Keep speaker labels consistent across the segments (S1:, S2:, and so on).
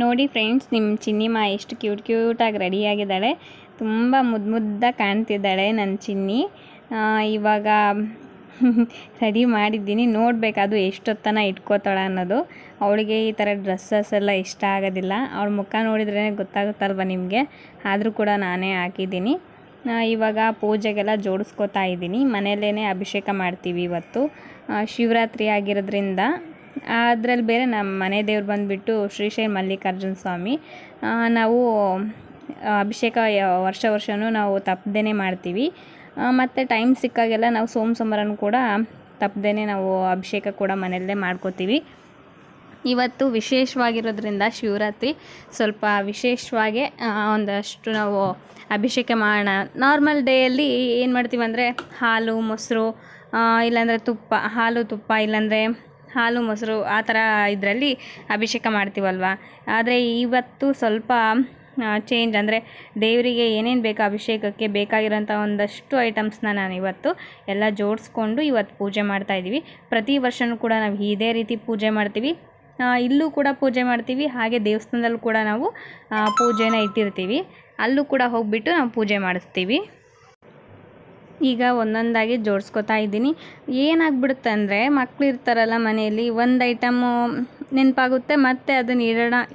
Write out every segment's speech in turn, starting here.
S1: ನೋಡಿ ಫ್ರೆಂಡ್ಸ್, ನಿಮ್ಮ ಚಿನ್ನಿಮ್ಮ ಎಷ್ಟು ಕ್ಯೂಟಾಗಿ ರೆಡಿಯಾಗಿದ್ದಾಳೆ. ತುಂಬ ಮುದ್ದಾಗಿ ಕಾಣ್ತಿದ್ದಾಳೆ ನನ್ನ ಚಿನ್ನಿ. ಇವಾಗ ರೆಡಿ ಮಾಡಿದ್ದೀನಿ. ನೋಡಬೇಕು ಅದು ಎಷ್ಟೊತ್ತನ ಇಟ್ಕೋತಾಳೆ ಅನ್ನೋದು. ಅವಳಿಗೆ ಈ ಥರ ಡ್ರೆಸ್ಸಸ್ ಎಲ್ಲ ಇಷ್ಟ ಆಗೋದಿಲ್ಲ. ಅವಳ ಮುಖ ನೋಡಿದ್ರೇ ಗೊತ್ತಾಗುತ್ತಲ್ವ ನಿಮಗೆ. ಆದರೂ ಕೂಡ ನಾನೇ ಹಾಕಿದ್ದೀನಿ. ಇವಾಗ ಪೂಜೆಗೆಲ್ಲ ಜೋಡಿಸ್ಕೋತಾ ಇದ್ದೀನಿ. ಮನೆಯಲ್ಲೇ ಅಭಿಷೇಕ ಮಾಡ್ತೀವಿ ಇವತ್ತು. ಶಿವರಾತ್ರಿ ಆಗಿರೋದ್ರಿಂದ ಅದರಲ್ಲಿ ಬೇರೆ ನಮ್ಮ ಮನೆ ದೇವ್ರು ಬಂದುಬಿಟ್ಟು ಶ್ರೀಶೈಲ ಮಲ್ಲಿಕಾರ್ಜುನ ಸ್ವಾಮಿ. ನಾವು ಅಭಿಷೇಕ ವರ್ಷವೂ ನಾವು ತಪ್ಪದೇ ಮಾಡ್ತೀವಿ. ಮತ್ತು ಟೈಮ್ ಸಿಕ್ಕಾಗೆಲ್ಲ ನಾವು ಸೋಮವಾರನೂ ಕೂಡ ತಪ್ಪದೇ ನಾವು ಅಭಿಷೇಕ ಕೂಡ ಮನೆಯಲ್ಲೇ ಮಾಡ್ಕೋತೀವಿ. ಇವತ್ತು ವಿಶೇಷವಾಗಿರೋದ್ರಿಂದ ಶಿವರಾತ್ರಿ ಸ್ವಲ್ಪ ವಿಶೇಷವಾಗಿ ಒಂದಷ್ಟು ನಾವು ಅಭಿಷೇಕ ಮಾಡೋಣ. ನಾರ್ಮಲ್ ಡೇಯಲ್ಲಿ ಏನು ಮಾಡ್ತೀವಿ ಅಂದರೆ ಹಾಲು ಮೊಸರು, ಇಲ್ಲಾಂದರೆ ತುಪ್ಪ, ಹಾಲು ತುಪ್ಪ, ಇಲ್ಲಾಂದರೆ ಹಾಲು ಮೊಸರು ಆ ಥರ ಇದರಲ್ಲಿ ಅಭಿಷೇಕ ಮಾಡ್ತೀವಲ್ವ. ಆದರೆ ಇವತ್ತು ಸ್ವಲ್ಪ ಚೇಂಜ್, ಅಂದರೆ ದೇವರಿಗೆ ಏನೇನು ಬೇಕು ಅಭಿಷೇಕಕ್ಕೆ ಬೇಕಾಗಿರೋಂಥ ಒಂದಷ್ಟು ಐಟಮ್ಸ್ನ ನಾನು ಇವತ್ತು ಎಲ್ಲ ಜೋಡಿಸ್ಕೊಂಡು ಇವತ್ತು ಪೂಜೆ ಮಾಡ್ತಾಯಿದ್ದೀವಿ. ಪ್ರತಿ ವರ್ಷವೂ ಕೂಡ ನಾವು ಇದೇ ರೀತಿ ಪೂಜೆ ಮಾಡ್ತೀವಿ. ಇಲ್ಲೂ ಕೂಡ ಪೂಜೆ ಮಾಡ್ತೀವಿ, ಹಾಗೆ ದೇವಸ್ಥಾನದಲ್ಲೂ ಕೂಡ ನಾವು ಪೂಜೆನ ಇಟ್ಟಿರ್ತೀವಿ. ಅಲ್ಲೂ ಕೂಡ ಹೋಗಿಬಿಟ್ಟು ನಾವು ಪೂಜೆ ಮಾಡಿಸ್ತೀವಿ. ಈಗ ಒಂದೊಂದಾಗಿ ಜೋಡಿಸ್ಕೊತಾ ಇದ್ದೀನಿ. ಏನಾಗ್ಬಿಡುತ್ತೆ ಅಂದರೆ ಮಕ್ಕಳು ಇರ್ತಾರಲ್ಲ ಮನೆಯಲ್ಲಿ, ಒಂದು ಐಟಮು ನೆನಪಾಗುತ್ತೆ, ಮತ್ತು ಅದನ್ನು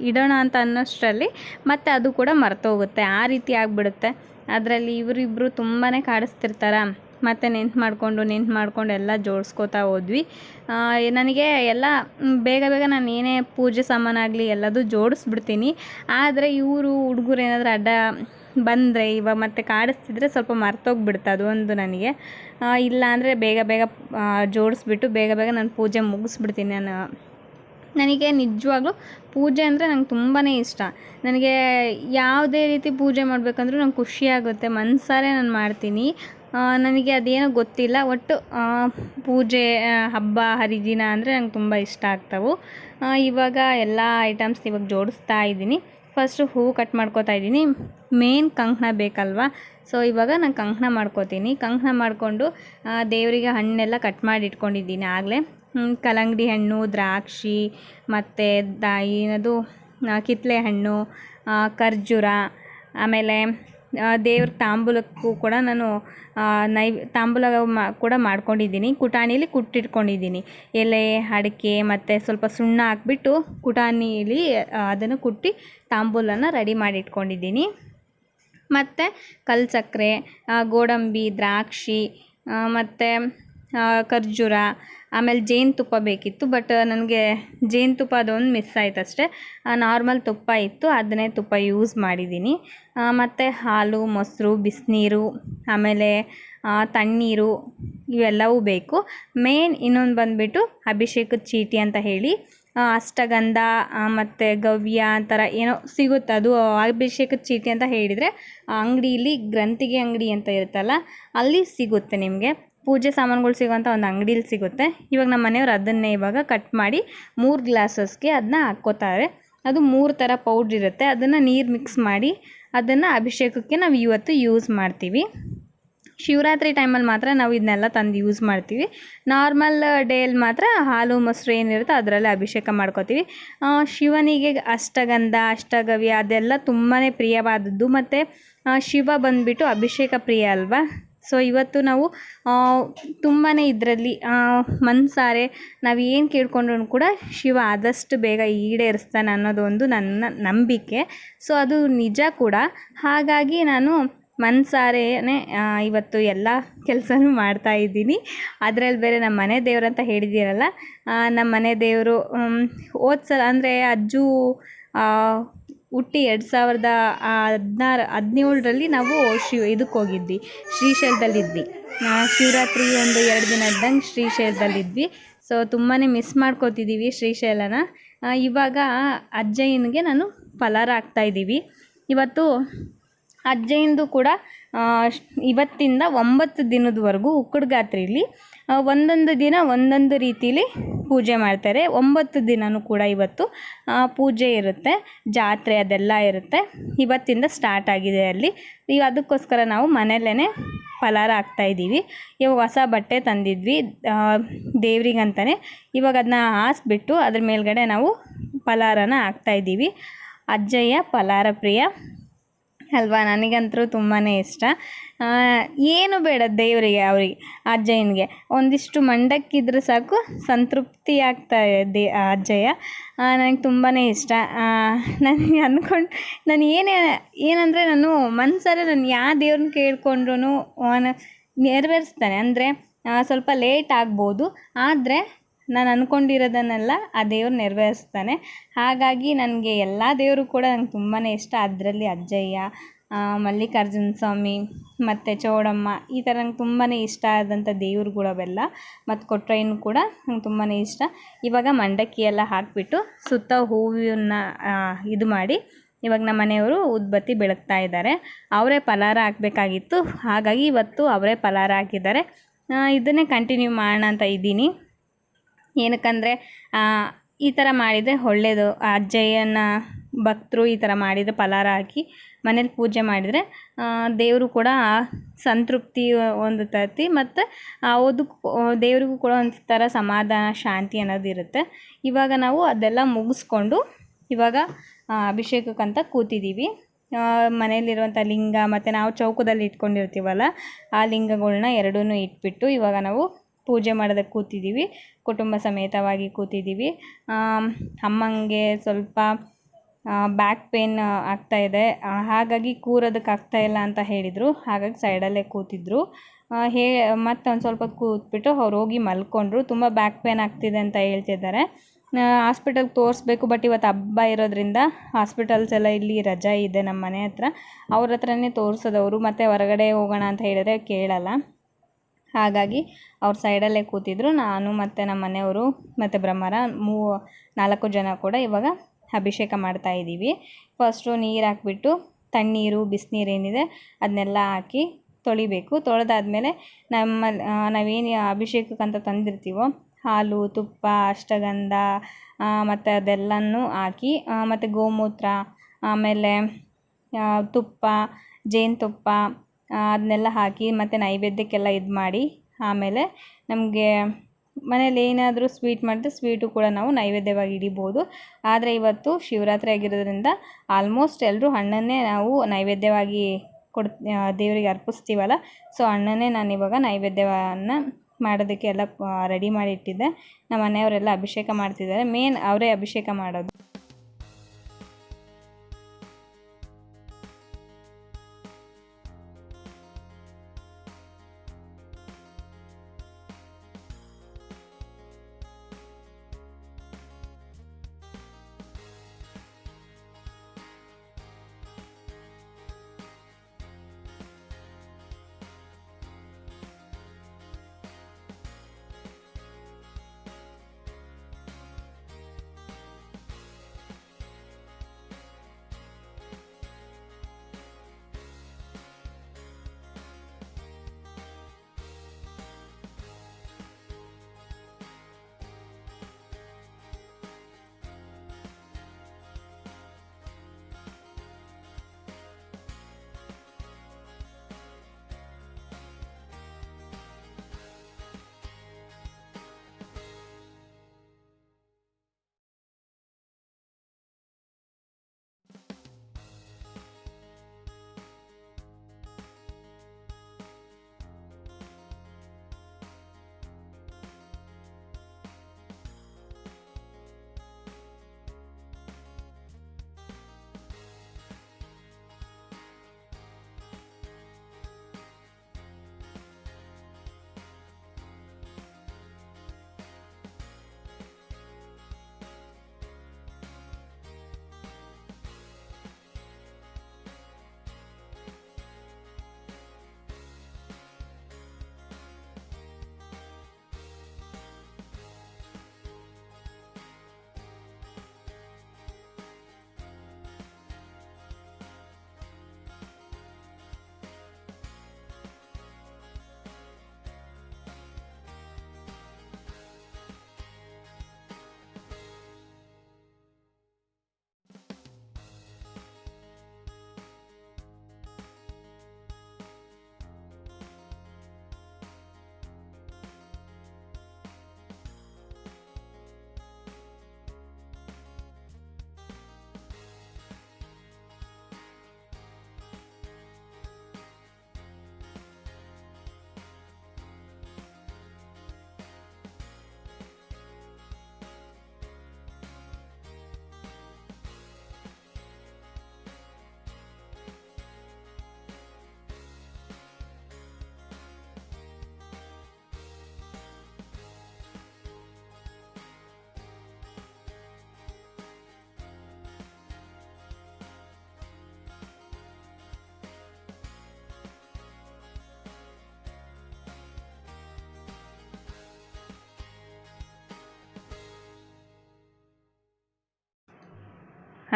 S1: ಇಡೋಣ ಅಂತ ಅನ್ನೋಷ್ಟರಲ್ಲಿ ಮತ್ತು ಅದು ಕೂಡ ಮರ್ತೋಗುತ್ತೆ. ಆ ರೀತಿ ಆಗಿಬಿಡುತ್ತೆ. ಅದರಲ್ಲಿ ಇವರಿಬ್ಬರು ತುಂಬಾ ಕಾಡಿಸ್ತಿರ್ತಾರೆ. ಮತ್ತು ನೆನ್ಪು ಮಾಡಿಕೊಂಡು ಎಲ್ಲ ಜೋಡಿಸ್ಕೋತಾ ಹೋದ್ವಿ. ನನಗೆ ಎಲ್ಲ ಬೇಗ ನಾನು ಏನೇ ಪೂಜೆ ಸಾಮಾನಾಗಲಿ ಎಲ್ಲದೂ ಜೋಡಿಸ್ಬಿಡ್ತೀನಿ. ಆದರೆ ಇವರು ಹುಡುಗರು ಏನಾದರೂ ಅಡ್ಡ ಬಂದರೆ ಇವಾಗ ಮತ್ತೆ ಕಾಡಿಸ್ತಿದ್ರೆ ಸ್ವಲ್ಪ ಮರ್ತೋಗ್ಬಿಡುತ್ತೆ. ಅದು ಒಂದು ನನಗೆ ಇಲ್ಲ ಅಂದರೆ ಬೇಗ ಜೋಡಿಸ್ಬಿಟ್ಟು ಬೇಗ ನಾನು ಪೂಜೆ ಮುಗಿಸ್ಬಿಡ್ತೀನಿ. ನನಗೆ ನಿಜವಾಗ್ಲೂ ಪೂಜೆ ಅಂದರೆ ನಂಗೆ ತುಂಬಾ ಇಷ್ಟ. ನನಗೆ ಯಾವುದೇ ರೀತಿ ಪೂಜೆ ಮಾಡಬೇಕಂದ್ರೂ ನಂಗೆ ಖುಷಿಯಾಗುತ್ತೆ. ಮನಸಾರೆ ನಾನು ಮಾಡ್ತೀನಿ. ನನಗೆ ಅದೇನೋ ಗೊತ್ತಿಲ್ಲ, ಒಟ್ಟು ಪೂಜೆ ಹಬ್ಬ ಹರಿದಿನ ಅಂದರೆ ನಂಗೆ ತುಂಬ ಇಷ್ಟ ಆಗ್ತವೆ. ಇವಾಗ ಎಲ್ಲ ಐಟಮ್ಸ್ ಇವಾಗ ಜೋಡಿಸ್ತಾ ಇದ್ದೀನಿ. ಫಸ್ಟು ಹೂವು ಕಟ್ ಮಾಡ್ಕೋತಾ ಇದ್ದೀನಿ. ಮೇನ್ ಕಂಕಣ ಬೇಕಲ್ವ. ಸೊ ಇವಾಗ ನಾನು ಕಂಕಣ ಮಾಡ್ಕೋತೀನಿ. ಕಂಕಣ ಮಾಡಿಕೊಂಡು ದೇವರಿಗೆ ಹಣ್ಣೆಲ್ಲ ಕಟ್ ಮಾಡಿ ಇಟ್ಕೊಂಡಿದ್ದೀನಿ ಆಗಲೇ. ಕಲ್ಲಂಗಡಿ ಹಣ್ಣು, ದ್ರಾಕ್ಷಿ, ಮತ್ತು ಏನದು ಕಿತ್ತಳೆ ಹಣ್ಣು, ಖರ್ಜೂರ, ಆಮೇಲೆ ದೇವ್ರ ತಾಂಬೂಲಕ್ಕೂ ಕೂಡ ನಾನು ತಾಂಬೂಲ ಕೂಡ ಮಾಡ್ಕೊಂಡಿದ್ದೀನಿ. ಕುಟಾಣಿಲಿ ಕುಟ್ಟಿಟ್ಕೊಂಡಿದ್ದೀನಿ. ಎಲೆ, ಅಡಿಕೆ ಮತ್ತು ಸ್ವಲ್ಪ ಸುಣ್ಣ ಹಾಕ್ಬಿಟ್ಟು ಕುಟಾಣಿಲಿ ಅದನ್ನು ಕುಟ್ಟಿ ತಾಂಬೂಲನ ರೆಡಿ ಮಾಡಿ ಇಟ್ಕೊಂಡಿದ್ದೀನಿ. ಮತ್ತು ಕಲ್ಲು ಸಕ್ಕರೆ, ಗೋಡಂಬಿ, ದ್ರಾಕ್ಷಿ, ಮತ್ತು ಖರ್ಜೂರ, ಆಮೇಲೆ ಜೇನುತುಪ್ಪ ಬೇಕಿತ್ತು. ಬಟ್ ನನಗೆ ಜೇನುತುಪ್ಪ ಅದೊಂದು ಮಿಸ್ ಆಯ್ತು ಅಷ್ಟೇ. ನಾರ್ಮಲ್ ತುಪ್ಪ ಇತ್ತು, ಅದನ್ನೇ ತುಪ್ಪ ಯೂಸ್ ಮಾಡಿದ್ದೀನಿ. ಮತ್ತು ಹಾಲು, ಮೊಸರು, ಬಿಸಿನೀರು, ಆಮೇಲೆ ತಣ್ಣೀರು ಇವೆಲ್ಲವೂ ಬೇಕು. ಮೇನ್ ಇನ್ನೊಂದು ಬಂದುಬಿಟ್ಟು ಅಭಿಷೇಕದ ಚೀಟಿ ಅಂತ ಹೇಳಿ ಅಷ್ಟಗಂಧ ಮತ್ತು ಗವ್ಯ ಆ ಥರ ಏನೋ ಸಿಗುತ್ತೆ. ಅದು ಅಭಿಷೇಕದ ಚೀಟಿ ಅಂತ ಹೇಳಿದರೆ ಅಂಗಡಿಯಲ್ಲಿ ಗ್ರಂಥಿಗೆ ಅಂಗಡಿ ಅಂತ ಇರುತ್ತಲ್ಲ, ಅಲ್ಲಿ ಸಿಗುತ್ತೆ. ನಿಮಗೆ ಪೂಜೆ ಸಾಮಾನುಗಳು ಸಿಗೋಂಥ ಒಂದು ಅಂಗಡೀಲಿ ಸಿಗುತ್ತೆ. ಇವಾಗ ನಮ್ಮ ಮನೆಯವ್ರು ಅದನ್ನೇ ಇವಾಗ ಕಟ್ ಮಾಡಿ 3 ಗ್ಲಾಸಸ್ಗೆ ಅದನ್ನ ಹಾಕ್ಕೋತಾರೆ. ಅದು 3 ಥರ ಪೌಡ್ರ್ ಇರುತ್ತೆ. ಅದನ್ನು ನೀರು ಮಿಕ್ಸ್ ಮಾಡಿ ಅದನ್ನು ಅಭಿಷೇಕಕ್ಕೆ ನಾವು ಇವತ್ತು ಯೂಸ್ ಮಾಡ್ತೀವಿ. ಶಿವರಾತ್ರಿ ಟೈಮಲ್ಲಿ ಮಾತ್ರ ನಾವು ಇದನ್ನೆಲ್ಲ ತಂದು ಯೂಸ್ ಮಾಡ್ತೀವಿ. ನಾರ್ಮಲ್ ಡೇಯಲ್ಲಿ ಮಾತ್ರ ಹಾಲು ಮೊಸರು ಏನಿರುತ್ತೋ ಅದರಲ್ಲೇ ಅಭಿಷೇಕ ಮಾಡ್ಕೋತೀವಿ. ಶಿವನಿಗೆ ಅಷ್ಟಗಂಧ, ಅಷ್ಟಗವ್ಯ ಅದೆಲ್ಲ ತುಂಬಾ ಪ್ರಿಯವಾದದ್ದು. ಮತ್ತು ಶಿವ ಬಂದುಬಿಟ್ಟು ಅಭಿಷೇಕ ಪ್ರಿಯ ಅಲ್ವಾ. ಸೊ ಇವತ್ತು ನಾವು ತುಂಬಾ ಇದರಲ್ಲಿ ಮನಸಾರೆ ನಾವು ಏನು ಕೇಳ್ಕೊಂಡ್ರೂ ಕೂಡ ಶಿವ ಆದಷ್ಟು ಬೇಗ ಈಡೇರಿಸ್ತಾನೆ ಅನ್ನೋದೊಂದು ನನ್ನ ನಂಬಿಕೆ. ಸೊ ಅದು ನಿಜ ಕೂಡ. ಹಾಗಾಗಿ ನಾನು ಮನಸಾರೆನೇ ಇವತ್ತು ಎಲ್ಲ ಕೆಲಸನೂ ಮಾಡ್ತಾಯಿದ್ದೀನಿ. ಅದರಲ್ಲಿ ಬೇರೆ ನಮ್ಮ ಮನೆ ದೇವ್ರು ಅಂತ ಹೇಳಿದ್ದೀರಲ್ಲ, ನಮ್ಮ ಮನೆ ದೇವರು ಸಲ ಅಂದರೆ ಅಜ್ಜು ಹುಟ್ಟಿ 2017ರಲ್ಲಿ ನಾವು ಇದಕ್ಕೆ ಹೋಗಿದ್ವಿ, ಶ್ರೀಶೈಲದಲ್ಲಿದ್ವಿ. ಶಿವರಾತ್ರಿ ಒಂದು 2 ದಿನ ಇದ್ದಂಗೆ ಶ್ರೀಶೈಲದಲ್ಲಿದ್ವಿ. ಸೊ ತುಂಬಾ ಮಿಸ್ ಮಾಡ್ಕೋತಿದ್ದೀವಿ ಶ್ರೀಶೈಲನ. ಇವಾಗ ಅಜ್ಜಯ್ಯನಿಗೆ ನಾನು ಫಲಾರ ಹಾಕ್ತಾಯಿದ್ದೀವಿ. ಇವತ್ತು ಅಜ್ಜಯ್ಯಂದು ಕೂಡ ಇವತ್ತಿಂದ 9 ದಿನದವರೆಗೂ ಉಕ್ಕಡಗಾತ್ರಿಲಿ ಒಂದೊಂದು ದಿನ ಒಂದೊಂದು ರೀತಿಲಿ ಪೂಜೆ ಮಾಡ್ತಾರೆ. 9 ದಿನವೂ ಕೂಡ ಇವತ್ತು ಪೂಜೆ ಇರುತ್ತೆ, ಜಾತ್ರೆ ಅದೆಲ್ಲ ಇರುತ್ತೆ. ಇವತ್ತಿಂದ ಸ್ಟಾರ್ಟ್ ಆಗಿದೆ ಅಲ್ಲಿ. ಈಗ ಅದಕ್ಕೋಸ್ಕರ ನಾವು ಮನೆಯಲ್ಲೇ ಫಲಾರ ಹಾಕ್ತಾಯಿದ್ದೀವಿ. ಇವಾಗ ಹೊಸ ಬಟ್ಟೆ ತಂದಿದ್ವಿ ದೇವ್ರಿಗಂತಲೇ. ಇವಾಗ ಅದನ್ನ ಹಾಸ್ಬಿಟ್ಟು ಅದ್ರ ಮೇಲ್ಗಡೆ ನಾವು ಫಲಾರನ ಹಾಕ್ತಾಯಿದ್ದೀವಿ. ಅಜ್ಜಯ್ಯ ಪಲಾರ ಪ್ರಿಯ ಅಲ್ವಾ. ನನಗಂತೂ ತುಂಬಾ ಇಷ್ಟ. ಏನು ಬೇಡ ದೇವರಿಗೆ, ಅವರಿಗೆ ಅಜ್ಜಯ್ಯನಿಗೆ ಒಂದಿಷ್ಟು ಮಂಡಕ್ಕಿದ್ರೆ ಸಾಕು, ಸಂತೃಪ್ತಿ ಆಗ್ತಾ ಇದೆ ಅಜ್ಜಯ್ಯ. ನನಗೆ ತುಂಬಾ ಇಷ್ಟ. ನನಗೆ ನಾನು ಏನಂದರೆ ನಾನು ಮನಸಾರೆ ನಾನು ಯಾವ ದೇವ್ರನ್ನ ಕೇಳ್ಕೊಂಡ್ರೂ ನೆರವೇರಿಸ್ತಾನೆ. ಅಂದರೆ ಸ್ವಲ್ಪ ಲೇಟ್ ಆಗ್ಬೋದು, ಆದರೆ ನಾನು ಅಂದ್ಕೊಂಡಿರೋದನ್ನೆಲ್ಲ ಆ ದೇವ್ರು ನೆರವೇರಿಸ್ತಾನೆ. ಹಾಗಾಗಿ ನನಗೆ ಎಲ್ಲ ದೇವರು ಕೂಡ ನಂಗೆ ತುಂಬಾ ಇಷ್ಟ. ಅದರಲ್ಲಿ ಅಜ್ಜಯ್ಯ, ಮಲ್ಲಿಕಾರ್ಜುನ ಸ್ವಾಮಿ ಮತ್ತು ಚೌಡಮ್ಮ, ಈ ಥರ ನಂಗೆ ತುಂಬಾ ಇಷ್ಟ ಆದಂಥ ದೇವ್ರುಗಳು ಅವೆಲ್ಲ. ಮತ್ತು ಕೊಟ್ರಯ್ಯನೂ ಕೂಡ ನಂಗೆ ತುಂಬಾ ಇಷ್ಟ. ಇವಾಗ ಮಂಡಕ್ಕಿ ಎಲ್ಲ ಹಾಕಿಬಿಟ್ಟು ಸುತ್ತ ಹೂವಿನ ಇದು ಮಾಡಿ ಇವಾಗ ನಮ್ಮ ಮನೆಯವರು ಉದ್ಬತ್ತಿ ಬೆಳಗ್ತಾ ಇದ್ದಾರೆ. ಅವರೇ ಪಲಾರ ಹಾಕಬೇಕಾಗಿತ್ತು, ಹಾಗಾಗಿ ಇವತ್ತು ಅವರೇ ಪಲಾರ ಹಾಕಿದ್ದಾರೆ. ಇದನ್ನೇ ಕಂಟಿನ್ಯೂ ಮಾಡೋಣ ಅಂತ ಇದ್ದೀನಿ. ಏನಕ್ಕಂದರೆ ಈ ಥರ ಮಾಡಿದರೆ ಒಳ್ಳೆಯದು. ಅಜ್ಜಯ್ಯನ ಭಕ್ತರು ಈ ಥರ ಮಾಡಿದರೆ ಪಲಾರ ಹಾಕಿ ಮನೇಲಿ ಪೂಜೆ ಮಾಡಿದರೆ ದೇವರು ಕೂಡ ಸಂತೃಪ್ತಿ ಹೊಂದುತ್ತೈತಿ. ಮತ್ತು ದೇವರಿಗೂ ಕೂಡ ಒಂದು ಥರ ಸಮಾಧಾನ, ಶಾಂತಿ ಅನ್ನೋದು ಇರುತ್ತೆ. ಇವಾಗ ನಾವು ಅದೆಲ್ಲ ಮುಗಿಸ್ಕೊಂಡು ಇವಾಗ ಅಭಿಷೇಕಕ್ಕಂತ ಕೂತಿದ್ದೀವಿ. ಮನೆಯಲ್ಲಿರುವಂಥ ಲಿಂಗ ಮತ್ತು ನಾವು ಚೌಕದಲ್ಲಿ ಇಟ್ಕೊಂಡಿರ್ತೀವಲ್ಲ, ಆ ಲಿಂಗಗಳನ್ನ ಎರಡೂ ಇಟ್ಬಿಟ್ಟು ಇವಾಗ ನಾವು ಪೂಜೆ ಮಾಡೋದಕ್ಕೆ ಕೂತಿದ್ದೀವಿ. ಕುಟುಂಬ ಸಮೇತವಾಗಿ ಕೂತಿದ್ದೀವಿ. ಅಮ್ಮಂಗೆ ಸ್ವಲ್ಪ ಬ್ಯಾಕ್ ಪೇನ್ ಆಗ್ತಾಯಿದೆ, ಹಾಗಾಗಿ ಕೂರೋದಕ್ಕೆ ಆಗ್ತಾಯಿಲ್ಲ ಅಂತ ಹೇಳಿದರು. ಹಾಗಾಗಿ ಸೈಡಲ್ಲೇ ಕೂತಿದ್ರು. ಮತ್ತು ಒಂದು ಸ್ವಲ್ಪ ಕೂತ್ಬಿಟ್ಟು ಅವ್ರು ಹೋಗಿ ಮಲ್ಕೊಂಡ್ರು. ತುಂಬ ಬ್ಯಾಕ್ ಪೇನ್ ಆಗ್ತಿದೆ ಅಂತ ಹೇಳ್ತಿದ್ದಾರೆ. ಹಾಸ್ಪಿಟಲ್ಗೆ ತೋರಿಸ್ಬೇಕು, ಬಟ್ ಇವತ್ತು ಹಬ್ಬ ಇರೋದ್ರಿಂದ ಹಾಸ್ಪಿಟಲ್ಸ್ ಎಲ್ಲ ಇಲ್ಲಿ ರಜಾ ಇದೆ ನಮ್ಮ ಮನೆ ಹತ್ರ. ಅವ್ರ ಹತ್ರನೇ ತೋರಿಸೋದವರು. ಮತ್ತು ಹೊರಗಡೆ ಹೋಗೋಣ ಅಂತ ಹೇಳಿದ್ರೆ ಕೇಳಲ್ಲ. ಹಾಗಾಗಿ ಅವ್ರು ಸೈಡಲ್ಲೇ ಕೂತಿದ್ರು. ನಾನು ಮತ್ತು ನಮ್ಮ ಮನೆಯವರು ಮತ್ತು ಬ್ರಹ್ಮರ 4 ಜನ ಕೂಡ ಇವಾಗ ಅಭಿಷೇಕ ಮಾಡ್ತಾಯಿದ್ದೀವಿ. ಫಸ್ಟು ನೀರು ಹಾಕ್ಬಿಟ್ಟು ತಣ್ಣೀರು, ಬಿಸಿನೀರು ಏನಿದೆ ಅದನ್ನೆಲ್ಲ ಹಾಕಿ ತೊಳಿಬೇಕು. ತೊಳೆದಾದ್ಮೇಲೆ ನಾವೇನು ಅಭಿಷೇಕಕ್ಕಂತ ತಂದಿರ್ತೀವೋ ಹಾಲು, ತುಪ್ಪ, ಅಷ್ಟಗಂಧ ಮತ್ತು ಅದೆಲ್ಲನೂ ಹಾಕಿ, ಮತ್ತು ಗೋಮೂತ್ರ, ಆಮೇಲೆ ತುಪ್ಪ, ಜೇನುತುಪ್ಪ ಅದನ್ನೆಲ್ಲ ಹಾಕಿ ಮತ್ತು ನೈವೇದ್ಯಕ್ಕೆಲ್ಲ ಇದು ಮಾಡಿ, ಆಮೇಲೆ ನಮಗೆ ಮನೇಲಿ ಏನಾದರೂ ಸ್ವೀಟ್ ಮಾಡಿದ್ರೆ ಸ್ವೀಟು ಕೂಡ ನಾವು ನೈವೇದ್ಯವಾಗಿ ಇಡಿಬೋದು. ಆದರೆ ಇವತ್ತು ಶಿವರಾತ್ರಿ ಆಗಿರೋದ್ರಿಂದ ಆಲ್ಮೋಸ್ಟ್ ಎಲ್ಲರೂ ಹಣ್ಣನ್ನೇ ನಾವು ನೈವೇದ್ಯವಾಗಿ ದೇವರಿಗೆ ಅರ್ಪಿಸ್ತೀವಲ್ಲ, ಸೊ ಹಣ್ಣನ್ನೇ ನಾನಿವಾಗ ನೈವೇದ್ಯವನ್ನು ಮಾಡೋದಕ್ಕೆ ಎಲ್ಲ ರೆಡಿ ಮಾಡಿ ಇಟ್ಟಿದ್ದೆ. ನಮ್ಮ ಮನೆಯವರೆಲ್ಲ ಅಭಿಷೇಕ ಮಾಡ್ತಿದ್ದಾರೆ. ಮೇನ್ ಅವರೇ ಅಭಿಷೇಕ ಮಾಡೋದು.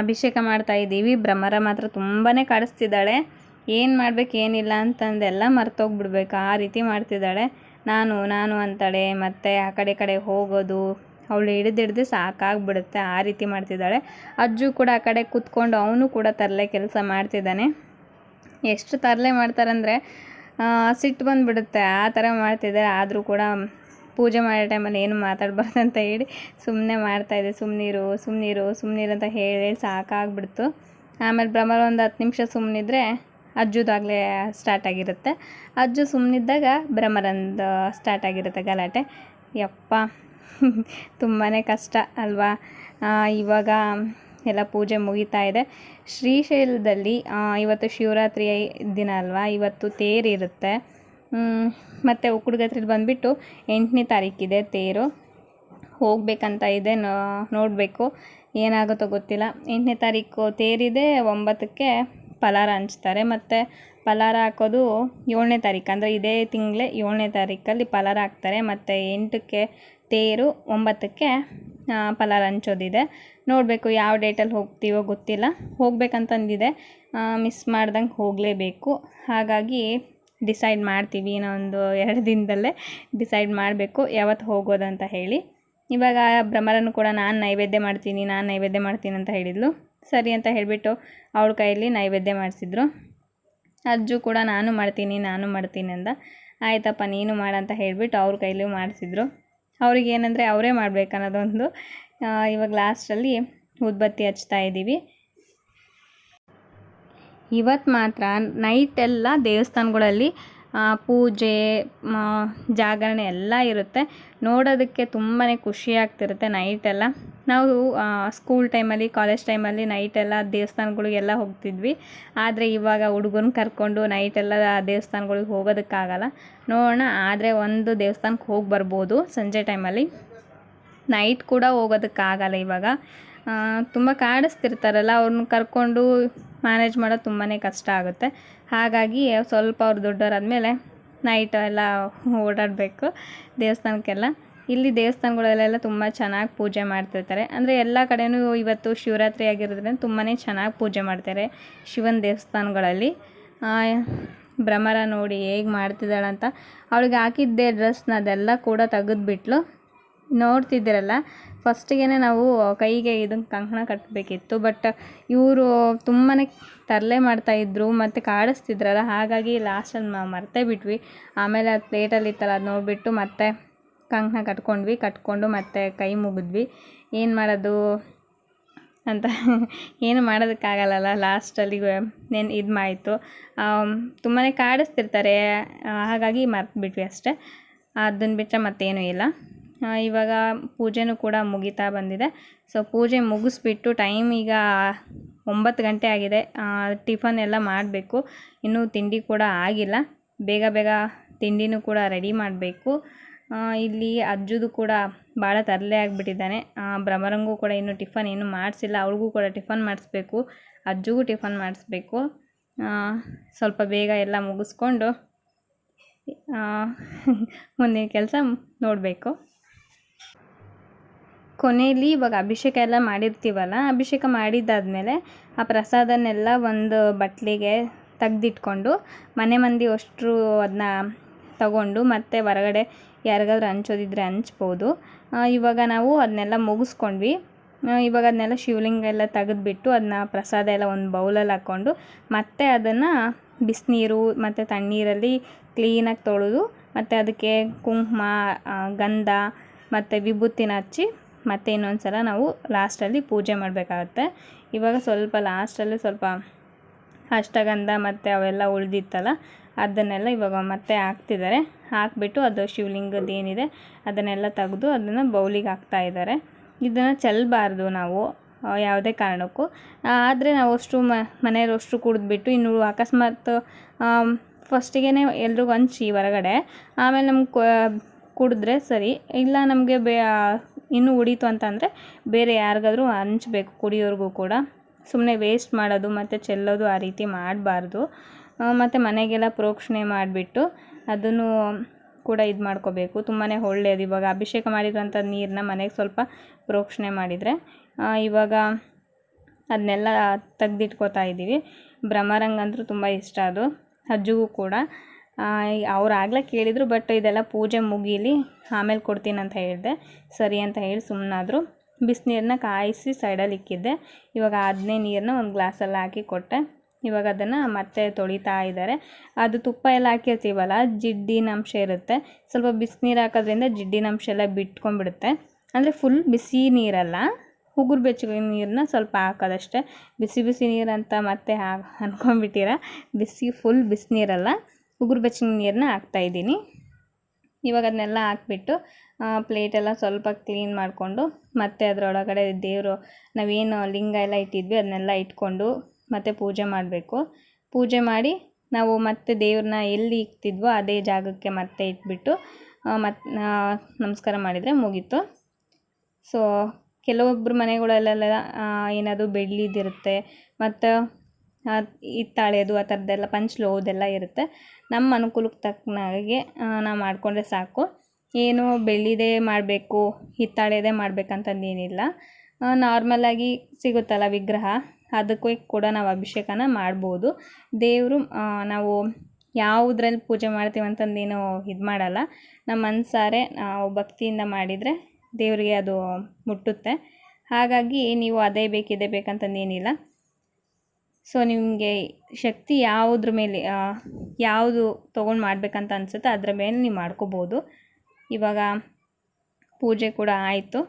S1: ಅಭಿಷೇಕ ಮಾಡ್ತಾಯಿದ್ದೀವಿ. ಭ್ರಮರ ಮಾತ್ರ ತುಂಬಾ ಕಾಡಿಸ್ತಿದ್ದಾಳೆ. ಏನು ಮಾಡ್ಬೇಕು ಏನಿಲ್ಲ ಅಂತಂದೆಲ್ಲ ಮರ್ತೋಗ್ಬಿಡ್ಬೇಕು, ಆ ರೀತಿ ಮಾಡ್ತಿದ್ದಾಳೆ. ನಾನು ಅಂತಾಳೆ, ಮತ್ತು ಆ ಕಡೆ ಹೋಗೋದು, ಅವಳು ಹಿಡಿದು ಸಾಕಾಗ್ಬಿಡುತ್ತೆ, ಆ ರೀತಿ ಮಾಡ್ತಿದ್ದಾಳೆ. ಅಜ್ಜು ಕೂಡ ಆ ಕಡೆ ಕೂತ್ಕೊಂಡು ಅವನು ಕೂಡ ತರಲೆ ಕೆಲಸ ಮಾಡ್ತಿದ್ದಾನೆ. ಎಷ್ಟು ತರಲೆ ಮಾಡ್ತಾರಂದರೆ ಸಿಟ್ಟು ಬಂದುಬಿಡುತ್ತೆ, ಆ ಥರ ಮಾಡ್ತಿದ್ದಾರೆ. ಆದರೂ ಕೂಡ ಪೂಜೆ ಮಾಡೋ ಟೈಮಲ್ಲಿ ಏನು ಮಾತಾಡಬಾರ್ದು ಅಂತ ಹೇಳಿ ಸುಮ್ಮನೆ ಮಾಡ್ತಾಯಿದ್ದೆ. ಸುಮ್ಮನಿರು ಅಂತ ಹೇಳಿ ಸಾಕಾಗ್ಬಿಡ್ತು. ಆಮೇಲೆ ಭ್ರಮರ ಒಂದು 10 ನಿಮಿಷ ಸುಮ್ಮನಿದ್ರೆ ಅಜ್ಜುದಾಗಲೇ ಸ್ಟಾರ್ಟ್ ಆಗಿರುತ್ತೆ. ಅಜ್ಜು ಸುಮ್ಮನಿದ್ದಾಗ ಭ್ರಮರಂದು ಸ್ಟಾರ್ಟ್ ಆಗಿರುತ್ತೆ ಗಲಾಟೆ. ಯಪ್ಪ ತುಂಬಾ ಕಷ್ಟ ಅಲ್ವಾ. ಇವಾಗ ಎಲ್ಲ ಪೂಜೆ ಮುಗಿತಾ ಇದೆ. ಶ್ರೀಶೈಲದಲ್ಲಿ ಇವತ್ತು ಶಿವರಾತ್ರಿ ದಿನ ಅಲ್ವಾ, ಇವತ್ತು ತೇರಿರುತ್ತೆ. ಮತ್ತು ಉಕ್ಕುಡ್ಗತ್ರಿಲಿ ಬಂದುಬಿಟ್ಟು 8ನೇ ತಾರೀಕಿದೆ ತೇರು. ಹೋಗಬೇಕಂತ ಇದೆ, ನೋಡಬೇಕು ಏನಾಗುತ್ತೋ ಗೊತ್ತಿಲ್ಲ. 8ನೇ ತಾರೀಕು ತೇರಿದೆ, 9ಕ್ಕೆ ಪಲಾರ ಹಂಚ್ತಾರೆ. ಮತ್ತು ಪಲಾರ ಹಾಕೋದು 7ನೇ ತಾರೀಕು, ಅಂದರೆ ಇದೇ ತಿಂಗಳೇ 7ನೇ ತಾರೀಕಲ್ಲಿ ಪಲಾರ ಹಾಕ್ತಾರೆ. ಮತ್ತು 8ಕ್ಕೆ ತೇರು, 9ಕ್ಕೆ ಪಲಾರ ಹಂಚೋದಿದೆ. ನೋಡಬೇಕು ಯಾವ ಡೇಟಲ್ಲಿ ಹೋಗ್ತೀವೋ ಗೊತ್ತಿಲ್ಲ. ಹೋಗ್ಬೇಕಂತಂದಿದೆ, ಮಿಸ್ ಮಾಡ್ದಂಗೆ ಹೋಗಲೇಬೇಕು. ಹಾಗಾಗಿ ಡಿಸೈಡ್ ಮಾಡ್ತೀವಿ, ಇನ್ನೊಂದು 2 ದಿನದಲ್ಲೇ ಡಿಸೈಡ್ ಮಾಡಬೇಕು ಯಾವತ್ತು ಹೋಗೋದಂತ ಹೇಳಿ. ಇವಾಗ ಭ್ರಮರನು ಕೂಡ ನಾನು ನೈವೇದ್ಯ ಮಾಡ್ತೀನಿ ಅಂತ ಹೇಳಿದ್ಲು. ಸರಿ ಅಂತ ಹೇಳಿಬಿಟ್ಟು ಅವಳ ಕೈಯಲ್ಲಿ ನೈವೇದ್ಯ ಮಾಡಿಸಿದ್ರು. ಅಜ್ಜು ಕೂಡ ನಾನು ಮಾಡ್ತೀನಿ ಅಂದ. ಆಯ್ತಪ್ಪ ನೀನು ಮಾಡಂತ ಹೇಳಿಬಿಟ್ಟು ಅವ್ರ ಕೈಲಿ ಮಾಡಿಸಿದ್ರು. ಅವ್ರಿಗೆ ಏನಂದರೆ ಅವರೇ ಮಾಡಬೇಕನ್ನೋದೊಂದು. ಇವಾಗ ಲಾಸ್ಟಲ್ಲಿ ಊದ್ಬತ್ತಿ ಹಚ್ತಾ ಇದ್ದೀವಿ. ಇವತ್ತು ಮಾತ್ರ ನೈಟೆಲ್ಲ ದೇವಸ್ಥಾನಗಳಲ್ಲಿ ಪೂಜೆ ಜಾಗರಣೆ ಎಲ್ಲ ಇರುತ್ತೆ. ನೋಡೋದಕ್ಕೆ ತುಂಬಾ ಖುಷಿ ಆಗ್ತಿರುತ್ತೆ ನೈಟೆಲ್ಲ. ನಾವು ಸ್ಕೂಲ್ ಟೈಮಲ್ಲಿ, ಕಾಲೇಜ್ ಟೈಮಲ್ಲಿ ನೈಟೆಲ್ಲ ದೇವಸ್ಥಾನಗಳಿಗೆಲ್ಲ ಹೋಗ್ತಿದ್ವಿ. ಆದರೆ ಇವಾಗ ಹುಡುಗನ ಕರ್ಕೊಂಡು ನೈಟೆಲ್ಲ ದೇವಸ್ಥಾನಗಳಿಗೆ ಹೋಗೋದಕ್ಕಾಗಲ್ಲ. ನೋಡೋಣ, ಆದರೆ ಒಂದು ದೇವಸ್ಥಾನಕ್ಕೆ ಹೋಗಿ ಬರ್ಬೋದು ಸಂಜೆ ಟೈಮಲ್ಲಿ. ನೈಟ್ ಕೂಡ ಹೋಗೋದಕ್ಕಾಗಲ್ಲ ಇವಾಗ. ತುಂಬ ಕಾಡಿಸ್ತಿರ್ತಾರಲ್ಲ, ಅವ್ರನ್ನ ಕರ್ಕೊಂಡು ಮ್ಯಾನೇಜ್ ಮಾಡೋದು ತುಂಬಾ ಕಷ್ಟ ಆಗುತ್ತೆ. ಹಾಗಾಗಿ ಸ್ವಲ್ಪ ಅವ್ರು ದೊಡ್ಡವರಾದಮೇಲೆ ನೈಟ್ ಎಲ್ಲ ಓಡಾಡಬೇಕು ದೇವಸ್ಥಾನಕ್ಕೆಲ್ಲ. ಇಲ್ಲಿ ದೇವಸ್ಥಾನಗಳಲ್ಲೆಲ್ಲ ತುಂಬ ಚೆನ್ನಾಗಿ ಪೂಜೆ ಮಾಡ್ತಿರ್ತಾರೆ. ಅಂದರೆ ಎಲ್ಲ ಕಡೆಯೂ ಇವತ್ತು ಶಿವರಾತ್ರಿ ಆಗಿರೋದ್ರಿಂದ ತುಂಬಾ ಚೆನ್ನಾಗಿ ಪೂಜೆ ಮಾಡ್ತಾರೆ ಶಿವನ ದೇವಸ್ಥಾನಗಳಲ್ಲಿ. ಭ್ರಮರ ನೋಡಿ ಹೇಗೆ ಮಾಡ್ತಿದ್ದಾಳಂತ. ಅವಳಿಗೆ ಹಾಕಿದ್ದೆ ಡ್ರೆಸ್ನ ಅದೆಲ್ಲ ಕೂಡ ತೆಗೆದ್ಬಿಟ್ಲು. ನೋಡ್ತಿದ್ದೀರಲ್ಲ, ಫಸ್ಟಿಗೆ ನಾವು ಕೈಗೆ ಇದನ್ನು ಕಂಕಣ ಕಟ್ಟಬೇಕಿತ್ತು. ಬಟ್ ಇವರು ತುಂಬಾ ತರಲೆ ಮಾಡ್ತಾಯಿದ್ರು ಮತ್ತು ಕಾಡಿಸ್ತಿದ್ರಲ್ಲ, ಹಾಗಾಗಿ ಲಾಸ್ಟಲ್ಲಿ ನಾವು ಮರ್ತೇ ಬಿಟ್ವಿ. ಆಮೇಲೆ ಅದು ಪ್ಲೇಟಲ್ಲಿ ಇತ್ತಲ್ಲ, ಅದು ನೋಡಿಬಿಟ್ಟು ಮತ್ತೆ ಕಂಕಣ ಕಟ್ಕೊಂಡು ಮತ್ತೆ ಕೈ ಮುಗಿದ್ವಿ. ಏನು ಮಾಡೋದು ಅಂತ ಏನು ಮಾಡೋದಕ್ಕಾಗಲ್ಲಲ್ಲ. ಲಾಸ್ಟಲ್ಲಿ ಇದು ಮಾಯಿತು. ತುಂಬಾ ಕಾಡಿಸ್ತಿರ್ತಾರೆ, ಹಾಗಾಗಿ ಮರ್ತುಬಿಟ್ವಿ ಅಷ್ಟೇ. ಅದನ್ನು ಬಿಟ್ಟರೆ ಮತ್ತೇನೂ ಇಲ್ಲ. ಇವಾಗ ಪೂಜೆನೂ ಕೂಡ ಮುಗಿತಾ ಬಂದಿದೆ. ಸೊ ಪೂಜೆ ಮುಗಿಸ್ಬಿಟ್ಟು ಟೈಮ್ ಈಗ 9 ಗಂಟೆ ಆಗಿದೆ. ಟಿಫನ್ ಎಲ್ಲ ಮಾಡಬೇಕು. ಇನ್ನೂ ತಿಂಡಿ ಕೂಡ ಆಗಿಲ್ಲ. ಬೇಗ ತಿಂಡಿನೂ ಕೂಡ ರೆಡಿ ಮಾಡಬೇಕು. ಇಲ್ಲಿ ಅಜ್ಜುದು ಕೂಡ ಭಾಳ ತರಲೆ ಆಗಿಬಿಟ್ಟಿದ್ದಾನೆ. ಭ್ರಮರಂಗೂ ಕೂಡ ಇನ್ನೂ ಟಿಫನ್ ಏನೂ ಮಾಡಿಸಿಲ್ಲ. ಅವ್ಳಿಗೂ ಕೂಡ ಟಿಫನ್ ಮಾಡಿಸ್ಬೇಕು, ಅಜ್ಜುಗೂ ಟಿಫನ್ ಮಾಡಿಸ್ಬೇಕು. ಸ್ವಲ್ಪ ಬೇಗ ಎಲ್ಲ ಮುಗಿಸ್ಕೊಂಡು ಮುಂದಿನ ಕೆಲಸ ನೋಡಬೇಕು. ಕೊನೆಯಲ್ಲಿ ಇವಾಗ ಅಭಿಷೇಕ ಎಲ್ಲ ಮಾಡಿರ್ತೀವಲ್ಲ, ಅಭಿಷೇಕ ಮಾಡಿದ್ದಾದಮೇಲೆ ಆ ಪ್ರಸಾದನೆಲ್ಲ ಒಂದು ಬಟ್ಲಿಗೆ ತೆಗ್ದಿಟ್ಕೊಂಡು ಮನೆ ಮಂದಿ ಅಷ್ಟರು ಅದನ್ನ ತಗೊಂಡು ಮತ್ತೆ ಹೊರಗಡೆ ಯಾರಿಗಾದ್ರೂ ಹಂಚೋದಿದ್ರೆ ಹಂಚ್ಬೋದು. ಇವಾಗ ನಾವು ಅದನ್ನೆಲ್ಲ ಮುಗಿಸ್ಕೊಂಡ್ವಿ. ಇವಾಗ ಅದನ್ನೆಲ್ಲ ಶಿವಲಿಂಗ ಎಲ್ಲ ತೆಗೆದ್ಬಿಟ್ಟು ಅದನ್ನ ಪ್ರಸಾದ ಎಲ್ಲ ಒಂದು ಬೌಲಲ್ಲಿ ಹಾಕ್ಕೊಂಡು ಮತ್ತೆ ಅದನ್ನು ಬಿಸಿನೀರು ಮತ್ತು ತಣ್ಣೀರಲ್ಲಿ ಕ್ಲೀನಾಗಿ ತೊಳೆದು ಮತ್ತು ಅದಕ್ಕೆ ಕುಂಕುಮ, ಗಂಧ ಮತ್ತು ವಿಭೂತಿನ ಹಚ್ಚಿ ಮತ್ತು ಇನ್ನೊಂದು ಸಲ ನಾವು ಲಾಸ್ಟಲ್ಲಿ ಪೂಜೆ ಮಾಡಬೇಕಾಗತ್ತೆ. ಇವಾಗ ಸ್ವಲ್ಪ ಲಾಸ್ಟಲ್ಲಿ ಸ್ವಲ್ಪ ಅಷ್ಟಗಂಧ ಮತ್ತು ಅವೆಲ್ಲ ಉಳಿದಿತ್ತಲ್ಲ, ಅದನ್ನೆಲ್ಲ ಇವಾಗ ಮತ್ತೆ ಹಾಕ್ತಿದ್ದಾರೆ. ಹಾಕಿಬಿಟ್ಟು ಅದು ಶಿವಲಿಂಗದ ಏನಿದೆ ಅದನ್ನೆಲ್ಲ ತೆಗೆದು ಅದನ್ನು ಬೌಲಿಗೆ ಹಾಕ್ತಾಯಿದ್ದಾರೆ. ಇದನ್ನು ಚೆಲ್ಲಬಾರ್ದು ನಾವು ಯಾವುದೇ ಕಾರಣಕ್ಕೂ. ಆದರೆ ನಾವು ಅಷ್ಟು ಮನೆಯವರು ಅಷ್ಟು ಕುಡಿದ್ಬಿಟ್ಟು ಇನ್ನು ಅಕಸ್ಮಾತ್ ಫಸ್ಟಿಗೆ ಎಲ್ರಿಗೂ ಹಂಚಿ ಹೊರಗಡೆ, ಆಮೇಲೆ ನಮ್ಗೆ ಕುಡಿದ್ರೆ ಸರಿ, ಇಲ್ಲ ನಮಗೆ ಇನ್ನೂ ಉಳೀತು ಅಂತಂದರೆ ಬೇರೆ ಯಾರಿಗಾದ್ರೂ ಹಂಚ್ಬೇಕು, ಕುಡಿಯೋರ್ಗೂ ಕೂಡ. ಸುಮ್ಮನೆ ವೇಸ್ಟ್ ಮಾಡೋದು ಮತ್ತು ಚೆಲ್ಲೋದು ಆ ರೀತಿ ಮಾಡಬಾರ್ದು. ಮತ್ತು ಮನೆಗೆಲ್ಲ ಪ್ರೋಕ್ಷಣೆ ಮಾಡಿಬಿಟ್ಟು ಅದನ್ನು ಕೂಡ ಇದು ಮಾಡ್ಕೋಬೇಕು. ತುಂಬಾ ಒಳ್ಳೆಯದು. ಇವಾಗ ಅಭಿಷೇಕ ಮಾಡಿರೋಂಥ ನೀರನ್ನ ಮನೆಗೆ ಸ್ವಲ್ಪ ಪ್ರೋಕ್ಷಣೆ ಮಾಡಿದರೆ, ಇವಾಗ ಅದನ್ನೆಲ್ಲ ತೆಗ್ದಿಟ್ಕೋತಾ ಇದ್ದೀವಿ. ಭ್ರಮರಂಗ ಅಂತೂ ತುಂಬ ಇಷ್ಟ, ಅದು ಅಜ್ಜಿಗೂ ಕೂಡ. ಅವ್ರು ಆಗಲೇ ಕೇಳಿದರು, ಬಟ್ ಇದೆಲ್ಲ ಪೂಜೆ ಮುಗೀಲಿ ಆಮೇಲೆ ಕೊಡ್ತೀನಿ ಅಂತ ಹೇಳಿದೆ. ಸರಿ ಅಂತ ಹೇಳಿ ಸುಮ್ಮನಾದರು. ಬಿಸಿನೀರನ್ನ ಕಾಯಿಸಿ ಸೈಡಲ್ಲಿ ಇಕ್ಕಿದ್ದೆ. ಇವಾಗ ಅದನ್ನೇ ನೀರನ್ನ ಒಂದು ಗ್ಲಾಸಲ್ಲಿ ಹಾಕಿ ಕೊಟ್ಟೆ. ಇವಾಗ ಅದನ್ನು ಮತ್ತೆ ತೊಳಿತಾ ಇದ್ದಾರೆ. ಅದು ತುಪ್ಪ ಎಲ್ಲ ಹಾಕಿರ್ತೀವಲ್ಲ, ಜಿಡ್ಡಿನ ಅಂಶ ಇರುತ್ತೆ. ಸ್ವಲ್ಪ ಬಿಸಿನೀರು ಹಾಕೋದ್ರಿಂದ ಜಿಡ್ಡಿನ ಅಂಶ ಎಲ್ಲ ಬಿಟ್ಕೊಂಡ್ಬಿಡುತ್ತೆ. ಅಂದರೆ ಫುಲ್ ಬಿಸಿ ನೀರಲ್ಲ, ಉಗುರು ಬೆಚ್ಚಗೆ ನೀರನ್ನ ಸ್ವಲ್ಪ ಹಾಕೋದಷ್ಟೇ. ಬಿಸಿ ಬಿಸಿ ನೀರು ಅಂತ ಮತ್ತೆ ಅಂದ್ಕೊಂಡ್ಬಿಟ್ಟಿರ, ಫುಲ್ ಬಿಸಿನೀರಲ್ಲ, ಉಗುರು ಬೆಚ್ಚಗೆ ನೀರನ್ನ ಹಾಕ್ತಾಯಿದ್ದೀನಿ. ಇವಾಗ ಅದನ್ನೆಲ್ಲ ಹಾಕ್ಬಿಟ್ಟು ಪ್ಲೇಟೆಲ್ಲ ಸ್ವಲ್ಪ ಕ್ಲೀನ್ ಮಾಡಿಕೊಂಡು ಮತ್ತೆ ಅದರೊಳಗಡೆ ದೇವರು ನಾವೇನು ಲಿಂಗ ಎಲ್ಲ ಇಟ್ಟಿದ್ವಿ ಅದನ್ನೆಲ್ಲ ಇಟ್ಕೊಂಡು ಮತ್ತೆ ಪೂಜೆ ಮಾಡಬೇಕು. ಪೂಜೆ ಮಾಡಿ ನಾವು ಮತ್ತೆ ದೇವ್ರನ್ನ ಎಲ್ಲಿ ಇಕ್ತಿದ್ವೋ ಅದೇ ಜಾಗಕ್ಕೆ ಮತ್ತೆ ಇಟ್ಬಿಟ್ಟು ನಮಸ್ಕಾರ ಮಾಡಿದರೆ ಮುಗೀತು. ಸೊ ಕೆಲವೊಬ್ಬರು ಮನೆಗಳಲ್ಲೆಲ್ಲ ಏನಾದರೂ ಬೆಳ್ಳಿದಿರುತ್ತೆ ಮತ್ತು ಹಿತ್ತಾಳೆದು ಆ ಥರದ್ದೆಲ್ಲ ಪಂಚ್ಲೋದೆಲ್ಲ ಇರುತ್ತೆ. ನಮ್ಮ ಅನುಕೂಲಕ್ಕೆ ತಕ್ಕನಾಗೆ ನಾವು ಮಾಡಿಕೊಂಡ್ರೆ ಸಾಕು. ಏನು ಬೆಳ್ಳಿದೇ ಮಾಡಬೇಕು, ಹಿತ್ತಾಳೆದೇ ಮಾಡಬೇಕಂತಂದೇನಿಲ್ಲ. ನಾರ್ಮಲಾಗಿ ಸಿಗುತ್ತಲ್ಲ ವಿಗ್ರಹ, ಅದಕ್ಕೂ ಕೂಡ ನಾವು ಅಭಿಷೇಕನ ಮಾಡ್ಬೋದು. ದೇವರು ನಾವು ಯಾವುದ್ರಲ್ಲಿ ಪೂಜೆ ಮಾಡ್ತೀವಿ ಅಂತಂದೇನು ಇದು ಮಾಡಲ್ಲ. ನಮ್ಮ ಮನಸಾರೆ ನಾವು ಭಕ್ತಿಯಿಂದ ಮಾಡಿದರೆ ದೇವರಿಗೆ ಅದು ಮುಟ್ಟುತ್ತೆ. ಹಾಗಾಗಿ ನೀವು ಅದೇ ಬೇಕು ಇದೇ ಬೇಕಂತಂದೇನಿಲ್ಲ. ಸೊ ನಿಮಗೆ ಶಕ್ತಿ ಯಾವುದ್ರ ಮೇಲೆ ಯಾವುದು ತೊಗೊಂಡು ಮಾಡಬೇಕಂತ ಅನಿಸುತ್ತೆ ಅದರ ಮೇಲೆ ನೀವು ಮಾಡ್ಕೋಬೋದು. ಇವಾಗ ಪೂಜೆ ಕೂಡ ಆಯಿತು.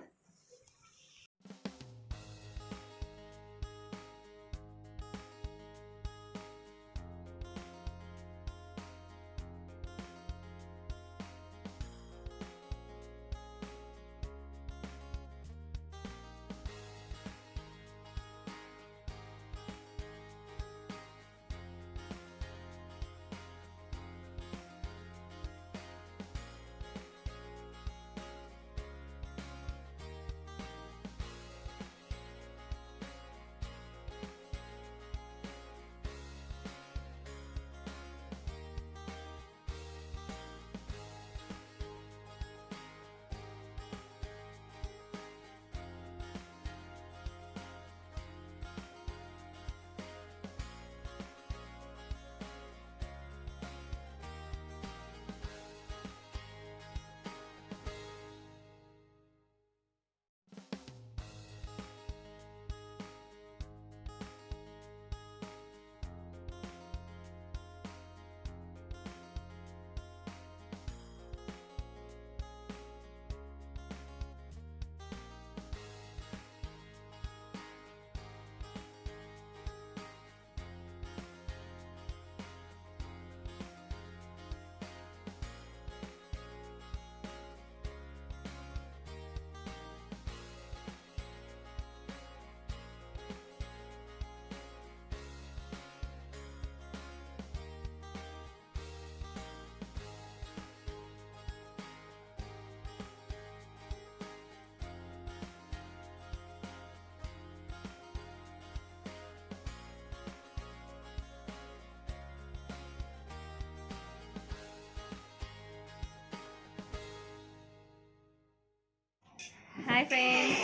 S1: ಹಾಯ್ ಫ್ರೆಂಡ್ಸ್,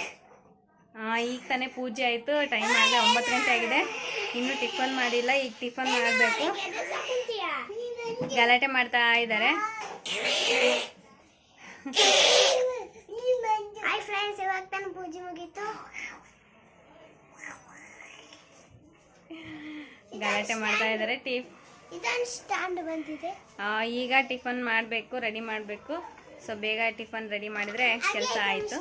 S1: ಈಗ ತಾನೇ ಪೂಜೆ ಆಯಿತು. ಟೈಮ್ ಆಗಲೇ 9 ಗಂಟೆ ಆಗಿದೆ. ಇನ್ನೂ ಟಿಫನ್ ಮಾಡಿಲ್ಲ. ಈಗ ಟಿಫನ್ ಮಾಡಬೇಕು. ಗಲಾಟೆ ಮಾಡ್ತಾ ಇದ್ದಾರೆ.
S2: ಹಾಯ್ ಫ್ರೆಂಡ್ಸ್, ಇವಾಗ ತಾನೇ ಪೂಜೆ ಮುಗೀತು.
S1: ಗಲಾಟೆ ಮಾಡ್ತಾ ಇದ್ದಾರೆ.
S2: ಇದೊಂದು ಸ್ಟ್ಯಾಂಡ್ ಬಂದಿದೆ.
S1: ಈಗ ಟಿಫನ್ ಮಾಡಬೇಕು, ರೆಡಿ ಮಾಡಬೇಕು. ಸೊ ಬೇಗ ಟಿಫನ್ ರೆಡಿ ಮಾಡಿದರೆ ಕೆಲಸ ಆಯಿತು.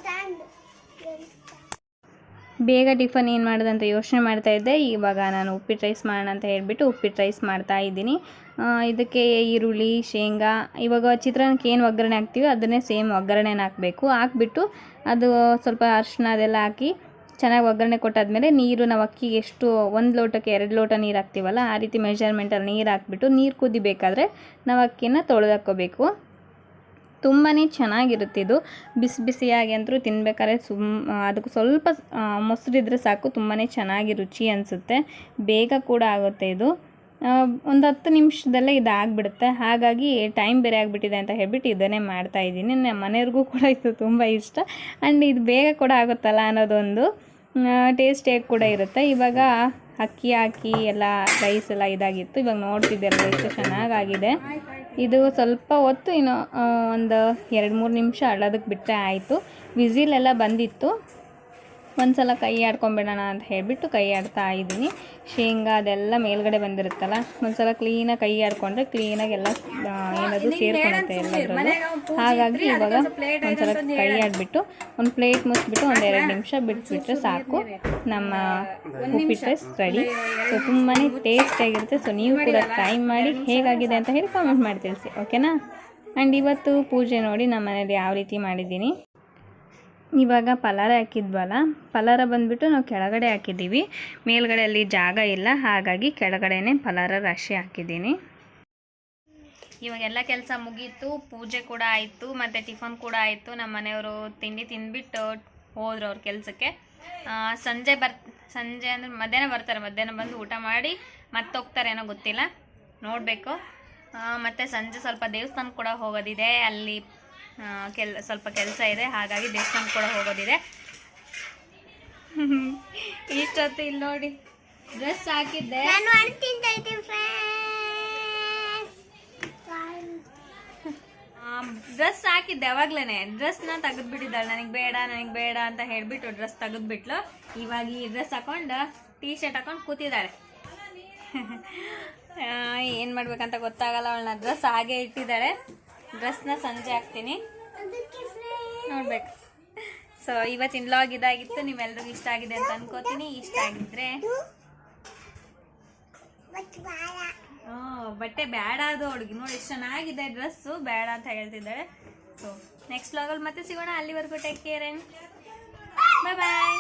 S1: ಬೇಗ ಟಿಫನ್ ಏನು ಮಾಡೋದಂತ ಯೋಚನೆ ಮಾಡ್ತಾ ಇದ್ದೆ. ಇವಾಗ ನಾನು ಉಪ್ಪಿಟ್ಟು ರೈಸ್ ಮಾಡೋಣ ಅಂತ ಹೇಳಿಬಿಟ್ಟು ಉಪ್ಪಿಟ್ಟು ರೈಸ್ ಮಾಡ್ತಾ ಇದ್ದೀನಿ. ಇದಕ್ಕೆ ಈರುಳ್ಳಿ, ಶೇಂಗಾ, ಇವಾಗ ಚಿತ್ರಾನ್ನಕ್ಕೆ ಏನು ಒಗ್ಗರಣೆ ಹಾಕ್ತೀವಿ ಅದನ್ನೇ ಸೇಮ್ ಒಗ್ಗರಣೆನ ಹಾಕಬೇಕು. ಹಾಕ್ಬಿಟ್ಟು ಅದು ಸ್ವಲ್ಪ ಅರಿಶಿನ ಅದೆಲ್ಲ ಹಾಕಿ ಚೆನ್ನಾಗಿ ಒಗ್ಗರಣೆ ಕೊಟ್ಟಾದ್ಮೇಲೆ ನೀರು ನಾವು ಅಕ್ಕಿಗೆ ಎಷ್ಟು 1 ಲೋಟಕ್ಕೆ 2 ಲೋಟ ನೀರು ಹಾಕ್ತೀವಲ್ಲ ಆ ರೀತಿ ಮೆಜರ್ಮೆಂಟಲ್ಲಿ ನೀರು ಹಾಕ್ಬಿಟ್ಟು ನೀರು ಕುದಿಬೇಕಾದ್ರೆ ನಾವು ಅಕ್ಕಿನ ತೊಳೆದಾಕೋಬೇಕು. ತುಂಬಾ ಚೆನ್ನಾಗಿರುತ್ತೆ ಇದು. ಬಿಸಿ ಬಿಸಿಯಾಗಿ ಅಂತೂ ತಿನ್ಬೇಕಾದ್ರೆ ಅದಕ್ಕೆ ಸ್ವಲ್ಪ ಮೊಸರಿದ್ರೆ ಸಾಕು, ತುಂಬಾ ಚೆನ್ನಾಗಿ ರುಚಿ ಅನಿಸುತ್ತೆ. ಬೇಗ ಕೂಡ ಆಗುತ್ತೆ ಇದು. ಒಂದು 10 ನಿಮಿಷದಲ್ಲೇ ಇದು ಆಗಿಬಿಡುತ್ತೆ. ಹಾಗಾಗಿ ಟೈಮ್ ಬೇರೆ ಆಗಿಬಿಟ್ಟಿದೆ ಅಂತ ಹೇಳ್ಬಿಟ್ಟು ಇದನ್ನೇ ಮಾಡ್ತಾಯಿದ್ದೀನಿ. ನಮ್ಮ ಮನೆಯವ್ರಿಗೂ ಕೂಡ ಇದು ತುಂಬ ಇಷ್ಟ. ಆ್ಯಂಡ್ ಇದು ಬೇಗ ಕೂಡ ಆಗುತ್ತಲ್ಲ ಅನ್ನೋದೊಂದು. ಟೇಸ್ಟಿಯಾಗಿ ಕೂಡ ಇರುತ್ತೆ. ಇವಾಗ ಅಕ್ಕಿ ಹಾಕಿ ಎಲ್ಲ ರೈಸ್ ಎಲ್ಲ ಇದಾಗಿತ್ತು. ಇವಾಗ ನೋಡ್ತಿದ್ದೀರಲ್ಲ ಎಷ್ಟು ಚೆನ್ನಾಗಾಗಿದೆ. ಇದು ಸ್ವಲ್ಪ ಹೊತ್ತು ಇನ್ನು ಒಂದು 2-3 ನಿಮಿಷ ಅಳ್ಳೋದಕ್ಕೆ ಬಿಟ್ಟರೆ ಆಯಿತು. ವಿಸಿಲೆಲ್ಲ ಬಂದಿತ್ತು. ಒಂದು ಸಲ ಕೈ ಆಡ್ಕೊಂಬಿಡೋಣ ಅಂತ ಹೇಳಿಬಿಟ್ಟು ಕೈ ಆಡ್ತಾ ಇದ್ದೀನಿ. ಶೇಂಗಾ ಅದೆಲ್ಲ ಮೇಲ್ಗಡೆ ಬಂದಿರುತ್ತಲ್ಲ, ಒಂದು ಸಲ ಕ್ಲೀನಾಗಿ ಕೈ ಆಡ್ಕೊಂಡ್ರೆ ಕ್ಲೀನಾಗಿ ಎಲ್ಲ ಏನದು ಸೇರ್ಕೊಳುತ್ತೆ ಎಲ್ಲದರಲ್ಲೂ. ಹಾಗಾಗಿ ಇವಾಗ ಒಂದು ಸಲ ಕೈ ಆಡಿಬಿಟ್ಟು ಒಂದು ಪ್ಲೇಟ್ ಮುಚ್ಚಿಬಿಟ್ಟು ಒಂದು 2 ನಿಮಿಷ ಬಿಟ್ಬಿಟ್ರೆ ಸಾಕು, ನಮ್ಮ ಉಪ್ಪಿಟ್ಟು ರೆಡಿ. ಸೊ ತುಂಬಾ ಟೇಸ್ಟಿಯಾಗಿರುತ್ತೆ. ಸೊ ನೀವು ಕೂಡ ಟ್ರೈ ಮಾಡಿ, ಹೇಗಾಗಿದೆ ಅಂತ ಹೇಳಿ ಕಾಮೆಂಟ್ ಮಾಡಿ ತಿಳಿಸಿ, ಓಕೆನಾ. ಆ್ಯಂಡ್ ಇವತ್ತು ಪೂಜೆ ನೋಡಿ ನಮ್ಮ ಮನೇಲಿ ಯಾವ ರೀತಿ ಮಾಡಿದ್ದೀನಿ. ಇವಾಗ ಪಲಾರ ಹಾಕಿದ್ವಲ್ಲ, ಪಲಾರ ಬಂದುಬಿಟ್ಟು ನಾವು ಕೆಳಗಡೆ ಹಾಕಿದ್ದೀವಿ. ಮೇಲ್ಗಡೆ ಅಲ್ಲಿ ಜಾಗ ಇಲ್ಲ, ಹಾಗಾಗಿ ಕೆಳಗಡೆನೇ ಪಲಾರ ರಾಶಿ ಹಾಕಿದ್ದೀನಿ. ಇವಾಗೆಲ್ಲ ಕೆಲಸ ಮುಗೀತು, ಪೂಜೆ ಕೂಡ ಆಯಿತು ಮತ್ತು ಟಿಫನ್ ಕೂಡ ಆಯಿತು. ನಮ್ಮ ಮನೆಯವರು ತಿಂಡಿ ತಿಂದ್ಬಿಟ್ಟು ಹೋದರು ಅವ್ರ ಕೆಲಸಕ್ಕೆ. ಸಂಜೆ ಅಂದರೆ ಮಧ್ಯಾಹ್ನ ಬರ್ತಾರೆ. ಮಧ್ಯಾಹ್ನ ಬಂದು ಊಟ ಮಾಡಿ ಮತ್ತೆ ಹೋಗ್ತಾರೆ, ಏನೋ ಗೊತ್ತಿಲ್ಲ, ನೋಡಬೇಕು. ಮತ್ತು ಸಂಜೆ ಸ್ವಲ್ಪ ದೇವಸ್ಥಾನ ಕೂಡ ಹೋಗೋದಿದೆ, ಅಲ್ಲಿ ಸ್ವಲ್ಪ ಕೆಲಸ ಇದೆ, ಹಾಗಾಗಿ ದೇವಸ್ಥಾನ ಕೂಡ ಹೋಗೋದಿದೆ. ಇಷ್ಟೊತ್ತು ಇಲ್ಲಿ ನೋಡಿ ಡ್ರೆಸ್ ಹಾಕಿದ್ದೆ, ಡ್ರೆಸ್ ಹಾಕಿದ್ದೆ ಅವಾಗ್ಲೇ. ಡ್ರೆಸ್ನ ತೆಗೆದ್ಬಿಟ್ಟಿದ್ದಾಳೆ, ನನಗೆ ಬೇಡ ಅಂತ ಹೇಳಿಬಿಟ್ಟು ಡ್ರೆಸ್ ತೆಗೆದ್ಬಿಟ್ಲು. ಇವಾಗ ಈ ಡ್ರೆಸ್ ಹಾಕೊಂಡು ಟೀ ಶರ್ಟ್ ಹಾಕೊಂಡು ಕೂತಿದ್ದಾಳೆ. ಏನು ಮಾಡ್ಬೇಕಂತ ಗೊತ್ತಾಗಲ್ಲ, ಅವಳನ್ನ ಡ್ರೆಸ್ ಹಾಗೆ ಇಟ್ಟಿದ್ದಾಳೆ. ಡ್ರೆಸ್ನ ಸಂಜೆ ಹಾಕ್ತೀನಿ, ನೋಡ್ಬೇಕು. ಸೊ ಇವತ್ತಿನ ವ್ಲಾಗ್ ಇದಾಗಿತ್ತು. ನಿಮ್ಮೆಲ್ರಿಗೂ ಇಷ್ಟ ಆಗಿದೆ ಅಂತ ಅನ್ಕೋತೀನಿ. ಇಷ್ಟ ಆಗಿದ್ರೆ ಬಟ್ಟೆ ಬೇಡ, ಅದು ಹುಡುಗಿ ನೋಡಿ ಎಷ್ಟು ಚೆನ್ನಾಗಿದೆ ಡ್ರೆಸ್ಸು, ಬೇಡ ಅಂತ ಹೇಳ್ತಿದ್ದಾಳೆ. ಸೊ ನೆಕ್ಸ್ಟ್ ವ್ಲಾಗಲ್ಲಿ ಮತ್ತೆ ಸಿಗೋಣ. ಅಲ್ಲಿವರೆಗೂ ಟೇಕ್ ಕೇರ್, ಬಾಯ್ ಬಾಯ್.